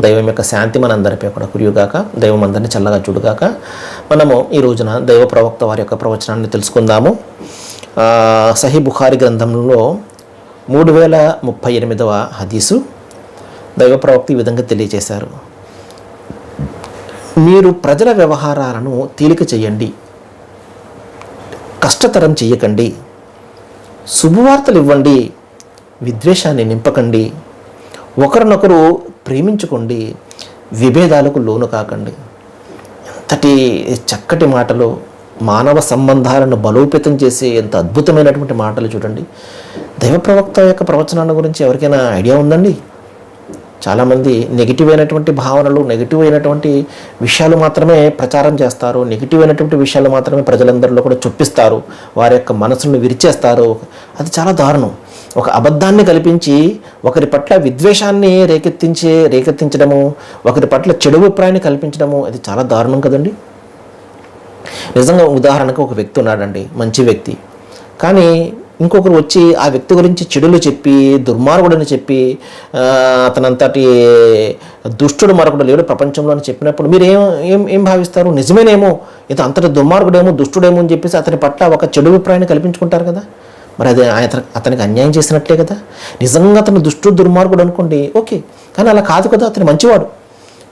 దైవం యొక్క శాంతి మనందరిపై కూడా కురియుగాక. దైవం అందరినీ చల్లగా చూడుగాక. మనము ఈ రోజున దైవ ప్రవక్త వారి యొక్క ప్రవచనాన్ని తెలుసుకుందాము. సహీ బుఖారి గ్రంథంలో 3038వ హదీసు దైవ ప్రవక్త ఈ విధంగా తెలియజేశారు. మీరు ప్రజల వ్యవహారాలను తేలిక చేయండి, కష్టతరం చేయకండి, శుభవార్తలు ఇవ్వండి, విద్వేషాన్ని నింపకండి, ఒకరినొకరు ప్రేమించుకోండి, విభేదాలకు లోను కాకండి. ఎంతటి చక్కటి మాటలు, మానవ సంబంధాలను బలోపేతం చేసే ఎంత అద్భుతమైనటువంటి మాటలు చూడండి. దైవ ప్రవక్త యొక్క ప్రవచనాల గురించి ఎవరికైనా ఐడియా ఉందండి? చాలామంది నెగిటివ్ అయినటువంటి భావనలు, నెగిటివ్ అయినటువంటి విషయాలు మాత్రమే ప్రచారం చేస్తారు. నెగిటివ్ అయినటువంటి విషయాలు మాత్రమే ప్రజలందరిలో కూడా చొప్పిస్తారు. వారి యొక్క మనసును విరిచేస్తారు. అది చాలా దారుణం. ఒక అబద్ధాన్ని కల్పించి ఒకరి పట్ల విద్వేషాన్ని రేకెత్తించడము, ఒకరి పట్ల చెడు అభిప్రాయాన్ని కల్పించడము, అది చాలా దారుణం కదండి. నిజంగా ఉదాహరణకు ఒక వ్యక్తి ఉన్నాడండి, మంచి వ్యక్తి. కానీ ఇంకొకరు వచ్చి ఆ వ్యక్తి గురించి చెడులు చెప్పి, దుర్మార్గుడని చెప్పి, అతనంతటి దుష్టుడు మరొకడు లేడు ప్రపంచంలో అని చెప్పినప్పుడు మీరు ఏం భావిస్తారు? నిజమేనేమో, ఇది అంతటి దుర్మార్గుడేమో, దుష్టుడేమో అని చెప్పేసి అతని పట్ల ఒక చెడు అభిప్రాయాన్ని కల్పించుకుంటారు కదా. మరి అది అతనికి అన్యాయం చేసినట్లే కదా. నిజంగా అతను దుర్మార్గుడు అనుకోండి, ఓకే. కానీ అలా కాదు కదా, అతను మంచివాడు.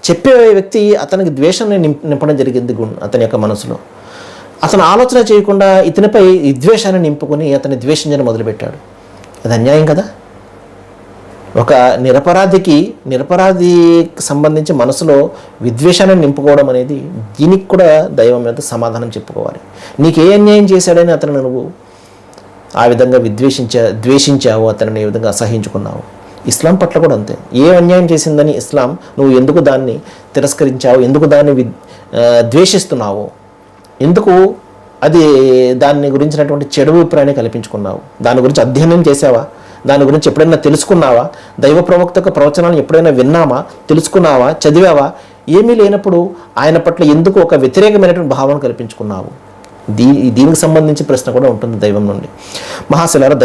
చెప్పే వ్యక్తి అతనికి ద్వేషాన్ని నింపడం జరిగింది అతని యొక్క మనసులో. అతను ఆలోచన చేయకుండా ఇతనిపై విద్వేషాన్ని నింపుకొని అతన్ని ద్వేషించడం మొదలుపెట్టాడు. అది అన్యాయం కదా. ఒక నిరపరాధికి సంబంధించి మనసులో విద్వేషాన్ని నింపుకోవడం అనేది, దీనికి కూడా దైవం మీద సమాధానం చెప్పుకోవాలి. నీకు ఏ అన్యాయం చేశాడని అతను నువ్వు ఆ విధంగా ద్వేషించావు, అతనిని ఏ విధంగా అసహించుకున్నావు. ఇస్లాం పట్ల కూడా అంతే. ఏ అన్యాయం చేసిందని ఇస్లాం నువ్వు ఎందుకు దాన్ని తిరస్కరించావు, ఎందుకు దాన్ని ద్వేషిస్తున్నావు, ఎందుకు దాని గురించినటువంటి చెడు అభిప్రాయాన్ని కల్పించుకున్నావు, దాని గురించి అధ్యయనం చేసావా, దాని గురించి ఎప్పుడైనా తెలుసుకున్నావా, దైవ ప్రవక్త యొక్క ప్రవచనాలను ఎప్పుడైనా విన్నామా, తెలుసుకున్నావా, చదివావా? ఏమీ లేనప్పుడు ఆయన పట్ల ఎందుకు ఒక వ్యతిరేకమైనటువంటి భావన కల్పించుకున్నావు? దీనికి సంబంధించి ప్రశ్న కూడా ఉంటుంది దైవం నుండి. మహాశిలారా,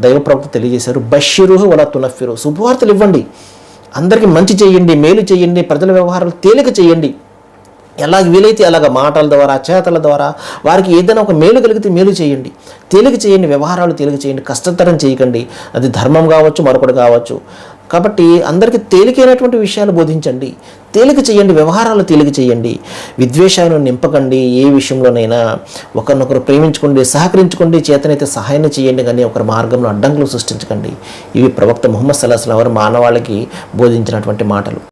దైవ ప్రవక్త తెలియజేశారు, బషిరుహు వలా తునఫిరు, శుభవార్తలు ఇవ్వండి, అందరికీ మంచి చేయండి, మేలు చేయండి, ప్రజల వ్యవహారాలు తేలిక చేయండి. ఎలా వీలైతే అలాగ మాటల ద్వారా, చేతల ద్వారా వారికి ఏదైనా ఒక మేలు కలిగితే మేలు చేయండి, తేలిక చేయండి, వ్యవహారాలు తేలిక చేయండి, కష్టతరం చేయకండి. అది ధర్మం కావచ్చు, మరొకటి కావచ్చు. కాబట్టి అందరికీ తేలికైనటువంటి విషయాలు బోధించండి, తేలిక చేయండి, వ్యవహారాలు తేలిక చేయండి, విద్వేషాలను నింపకండి. ఏ విషయంలోనైనా ఒకరినొకరు ప్రేమించుకోండి, సహకరించుకోండి, చేతనైతే సహాయం చేయండి, కానీ ఒకరి మార్గంలో అడ్డంకులు సృష్టించకండి. ఇవి ప్రవక్త ముహమ్మద్ సల్లల్లాహు అలైహి వసల్లం వారు మానవాళికి బోధించినటువంటి మాటలు.